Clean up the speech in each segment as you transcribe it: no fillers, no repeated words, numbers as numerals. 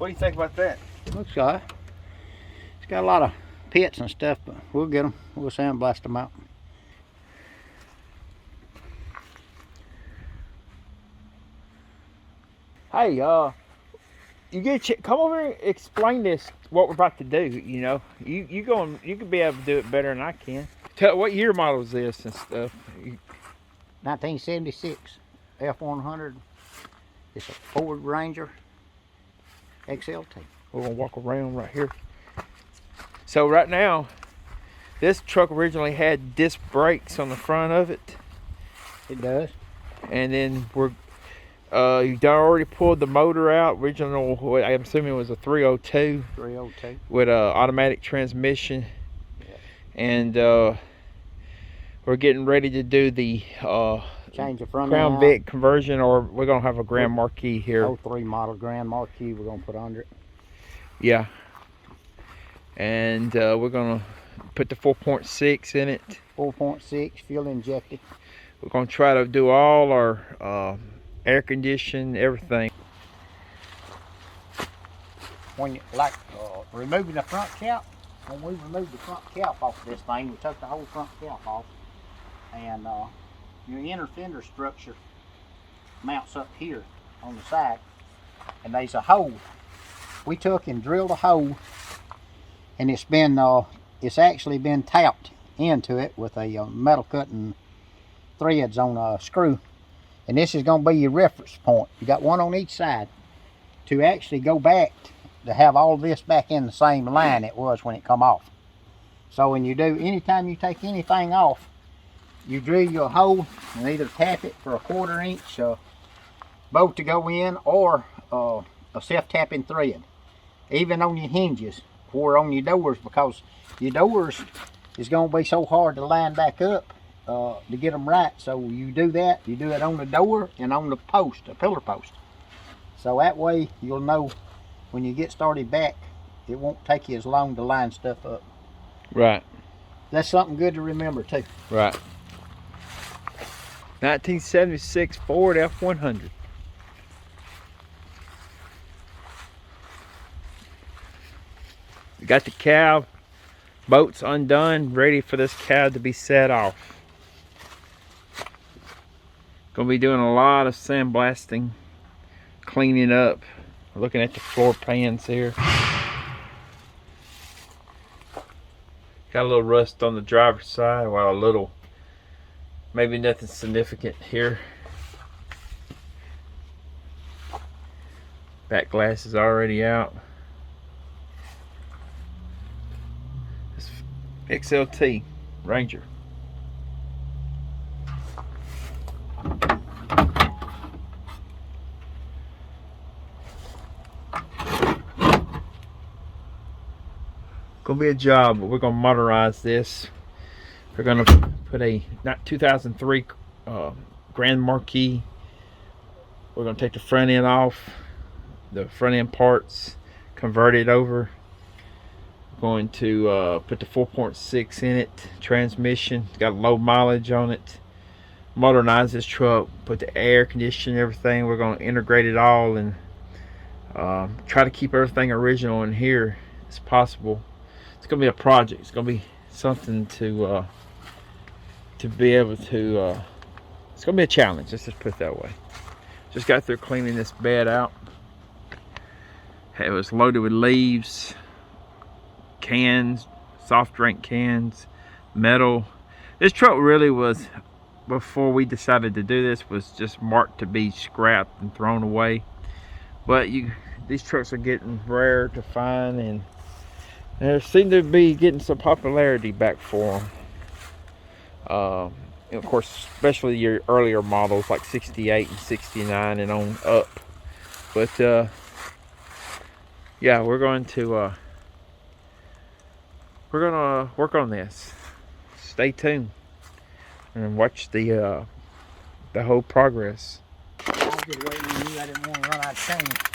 What do you think about that? Looks like it's got a lot of pits and stuff, but we'll get them. We'll sandblast them out. Hey, you come over here and explain this, what we're about to do. You know, you could be able to do it better than I can. Tell what year model is this and stuff. 1976 F100. It's a Ford Ranger XLT. We're gonna walk around right here. So right now, this truck originally had disc brakes on the front of it. It does. And then you already pulled the motor out. Original, I'm assuming it was a 302. 302. With a automatic transmission. Yeah. And we're getting ready to do the change the front Crown Vic conversion, or we're gonna have a Grand Marquis here. 03 model Grand Marquis we're gonna put under it. Yeah. And we're gonna put the 4.6 in it. 4.6 fuel injected. We're gonna try to do all our air conditioning, everything. When you removing the front cap, when we removed the front cap off of this thing, we took the whole front cap off, and your inner fender structure mounts up here on the side, and there's a hole. We took and drilled a hole, and it's actually been tapped into it with a metal cutting threads on a screw, and this is going to be your reference point. You got one on each side to actually go back to have all this back in the same line it was when it come off. So when you do, anytime you take anything off, you drill your hole and either tap it for a 1/4 inch bolt to go in, or a self-tapping thread. Even on your hinges or on your doors, because your doors is going to be so hard to line back up to get them right. So you do that, you do it on the door and on the post, a pillar post. So that way you'll know when you get started back, it won't take you as long to line stuff up. Right. That's something good to remember too. Right. 1976 Ford F100. We got the cab bolts undone, ready for this cab to be set off. Gonna be doing a lot of sandblasting, cleaning up, looking at the floor pans here. Got a little rust on the driver's side, while a little, maybe nothing significant here. Back glass is already out. This XLT Ranger. Gonna be a job, but we're gonna motorize this. We're gonna put a 2003 Grand Marquis. We're gonna take the front end off, the front end parts, convert it over. We're going to put the 4.6 in it, transmission. It's got low mileage on it. Modernize this truck, put the air conditioning, everything. We're gonna integrate it all and try to keep everything original in here as possible. It's gonna be a project. It's gonna be something to be able to. It's gonna be a challenge. Let's just put it that way. Just got through cleaning this bed out. It was loaded with leaves, cans, soft drink cans, metal. This truck really was, before we decided to do this, was just marked to be scrapped and thrown away. But these trucks are getting rare to find, and they seem to be getting some popularity back for them. Of course, especially your earlier models like 68 and 69 and on up. But yeah, we're going to work on this. Stay tuned and watch the whole progress. I was just waiting on you. I didn't want to run out of time.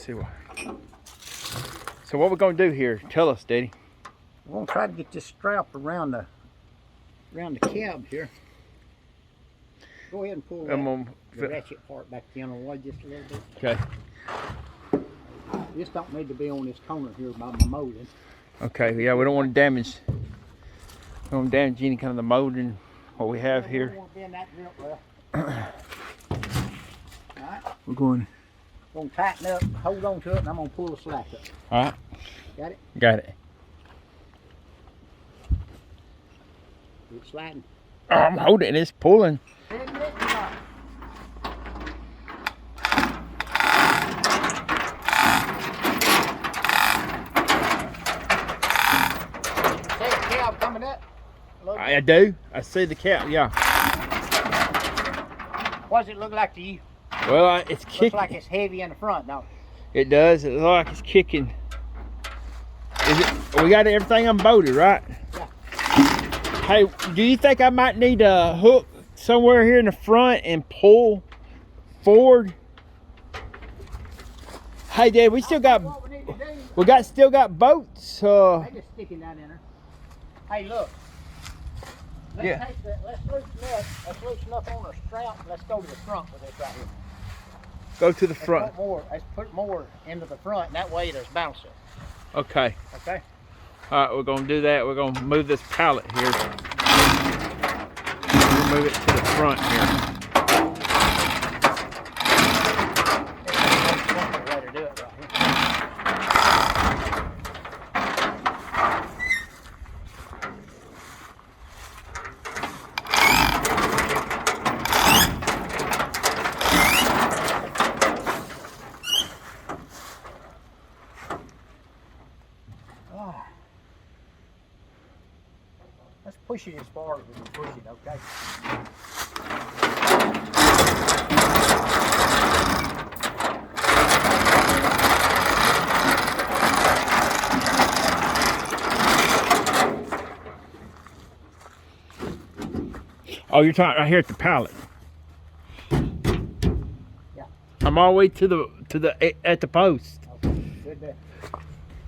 see what. So what we're gonna do here? Tell us, Daddy. We're gonna try to get this strap around the cab here. Go ahead and pull the ratchet part back down away just a little bit. Okay. This don't need to be on this corner here by my molding. Okay. Yeah, we don't want to damage. We don't want to damage any kind of the molding what we have here. We don't want to bend that real well. Alright. We're going. We're gonna tighten up, hold on to it, and I'm gonna pull the slack up. All right. Got it? Got it. It's sliding. Oh, I'm holding it. It's pulling. Take the cab coming up. I do. I see the cap. Yeah. What does it look like to you? Well, it's kicking. Looks like it's heavy in the front, don't it? It does. It looks like it's kicking. Is it? We got everything unbolted, right? Yeah. Hey, do you think I might need a hook somewhere here in the front and pull forward? Hey, Dad, we still got. What we need to do, We still got boats. they just sticking down in there. Hey, look. Yeah. Let's loosen up on our strap. Let's go to the front with this right here. Go to the front. Let's put more into the front, and that way there's bounce up. Okay. Okay. All right, we're gonna do that. We're gonna move this pallet here. We'll move it to the front here. That's the way to do it right here. Let's push it as far as we can push it, okay? Oh, you're talking right here at the pallet. Yeah. I'm all the way to the at the post. Okay, good there.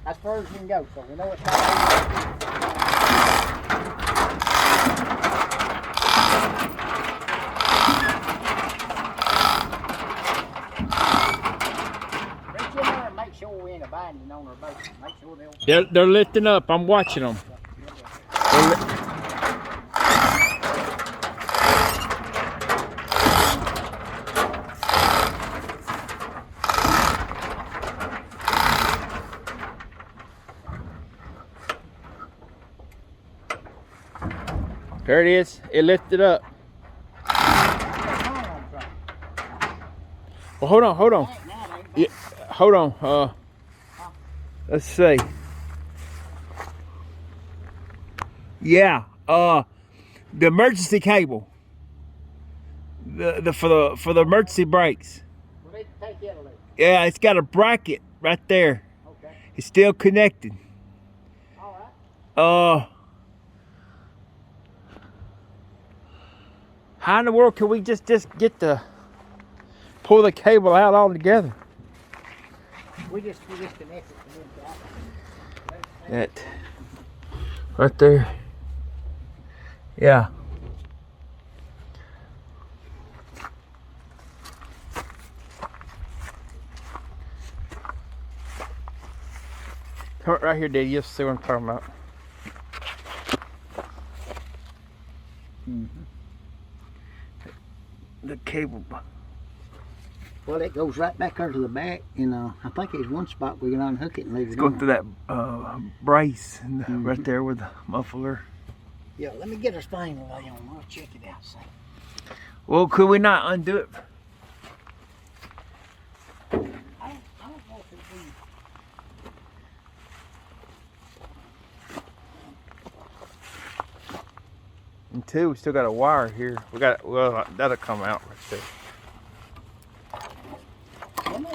As far as we can go, so we know it's not. Reach in there and make sure we ain't abandoned on our boat. Make sure They're lifting up. I'm watching them. There it is. It lifted up. Well, hold on. Yeah, hold on. Let's see. Yeah. The emergency cable. For the emergency brakes. Yeah, it's got a bracket right there. Okay. It's still connected. All right. How in the world can we just pull the cable out altogether? We just connect it to That right there. Yeah. Come right here, Daddy. You'll see what I'm talking about. The cable. Well, it goes right back under the back, and I think there's one spot we can unhook it and leave it Going on. through that brace and right there with the muffler. Yeah, let me get our thing away on. I'll check it out. See. Well, could we not undo it? I don't know if it'd be. And two, we still got a wire here. Well, that'll come out right there. Let me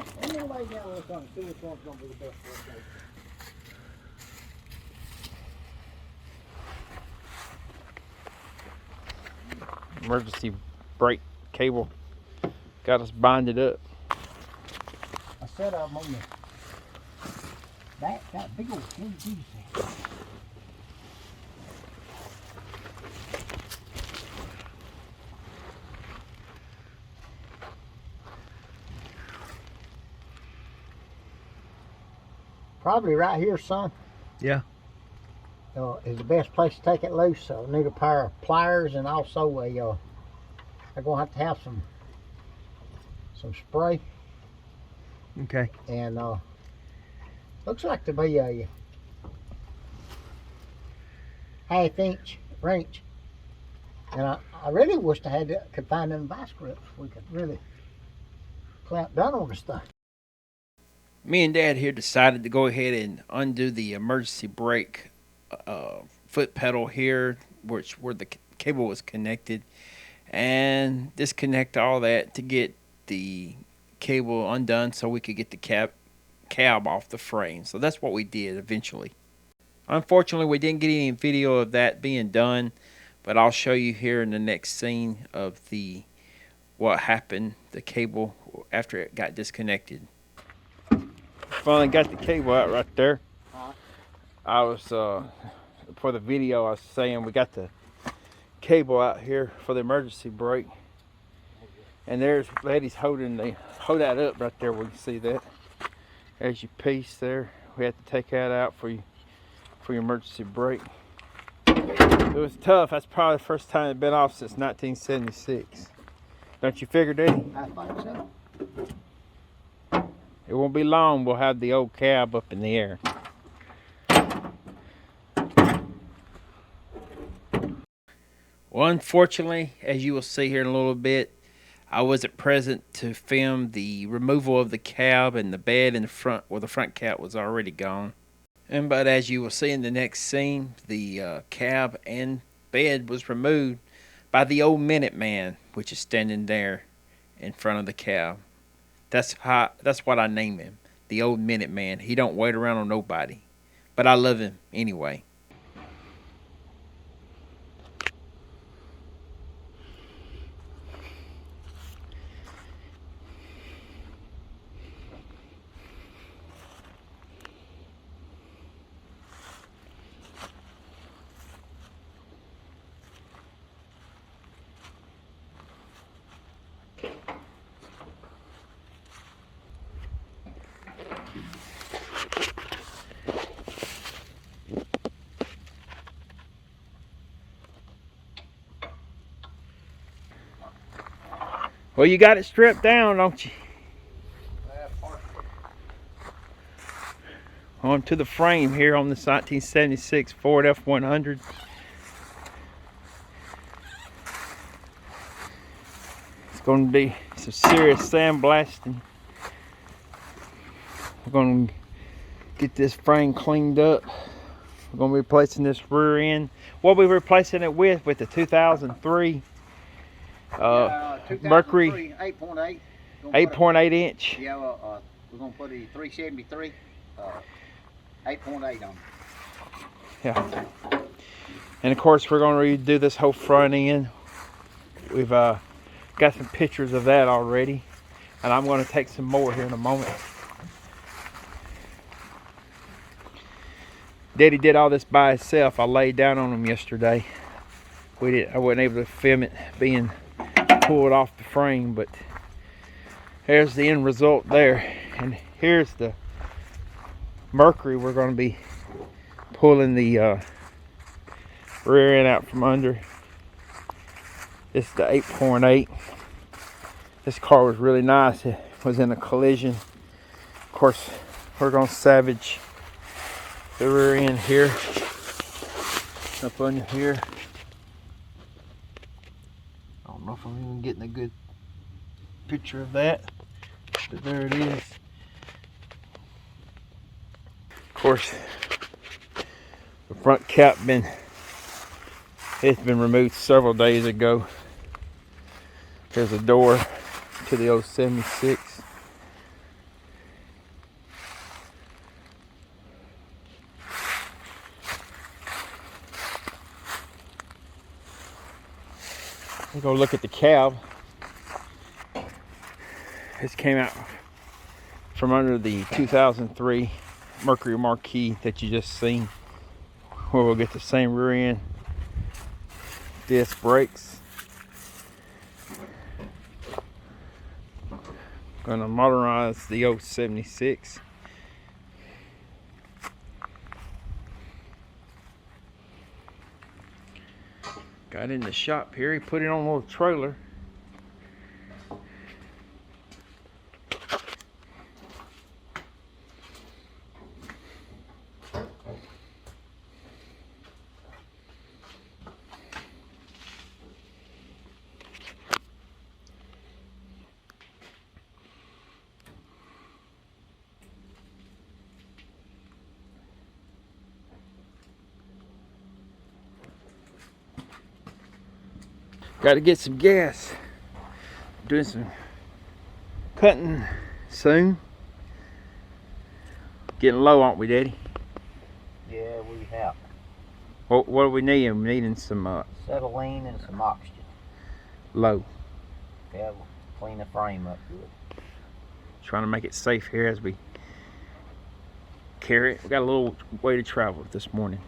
lay down with something. See which one's going to be the best for us. Emergency brake cable got us binded up. I set them on the back got a big old heavy duty set. Probably right here, son. Yeah. Is the best place to take it loose. So I need a pair of pliers and also a. I'm gonna have some spray. Okay. And looks like to be a half-inch wrench. And I really wished could find them vice grips. We could really clamp down on this thing. Me and Dad here decided to go ahead and undo the emergency brake foot pedal here, where the cable was connected, and disconnect all that to get the cable undone so we could get the cab off the frame. So that's what we did eventually. Unfortunately, we didn't get any video of that being done, but I'll show you here in the next scene of what happened, the cable after it got disconnected. Finally got the cable out right there. I was for the video I was saying we got the cable out here for the emergency brake, and there's ladies hold that up right there. We can see that. There's your piece there. We had to take that out for your emergency brake. It was tough. That's probably the first time it's been off since 1976. Don't you figure, Daddy? I think so. It won't be long. We'll have the old cab up in the air. Well, unfortunately, as you will see here in a little bit, I wasn't present to film the removal of the cab and the bed in the front, where the front cap was already gone. But as you will see in the next scene, the cab and bed was removed by the old Minuteman, which is standing there in front of the cab. That's what I name him, the old Minuteman. He don't wait around on nobody, but I love him anyway. Well, you got it stripped down, don't you? On to the frame here on this 1976 Ford F100. It's going to be some serious sandblasting. We're going to get this frame cleaned up. We're going to be replacing this rear end. What we replacing it with the 2003 Mercury 8.8. 8.8 inch. Yeah, we're going to put a 373 8.8 on it. Yeah. And of course we're going to redo this whole front end. We've got some pictures of that already, and I'm going to take some more here in a moment. Daddy did all this by himself. I laid down on him yesterday. I wasn't able to film it being pulled off the frame, but here's the end result there. And here's the Mercury we're going to be pulling the rear end out from under. This is the 8.8. This car was really nice. It was in a collision. Of course, we're going to salvage the rear end here, up under here. I don't know if I'm even getting a good picture of that, but there it is. Of course, the front cap it's been removed several days ago. There's a door to the old 76. We're gonna look at the cab. This came out from under the 2003 Mercury Marquis that you just seen, where we'll get the same rear end disc brakes. Gonna modernize the old 76. Got in the shop here, he put it on a little trailer. Got to get some gas. Doing some cutting soon. Getting low, aren't we, Daddy? Yeah, we have. What do we need? We're needing some Acetylene and some oxygen. low. Yeah, we'll clean the frame up good. Trying to make it safe here as we carry it. We got a little way to travel this morning.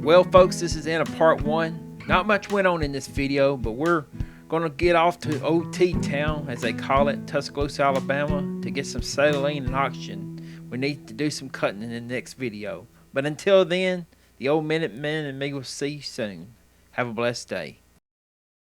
Well, folks, this is the end of part one. Not much went on in this video, but we're gonna get off to OT town, as they call it, Tuscaloosa, Alabama, to get some acetylene and oxygen. We need to do some cutting in the next video. But until then, the old Minutemen and me will see you soon. Have a blessed day.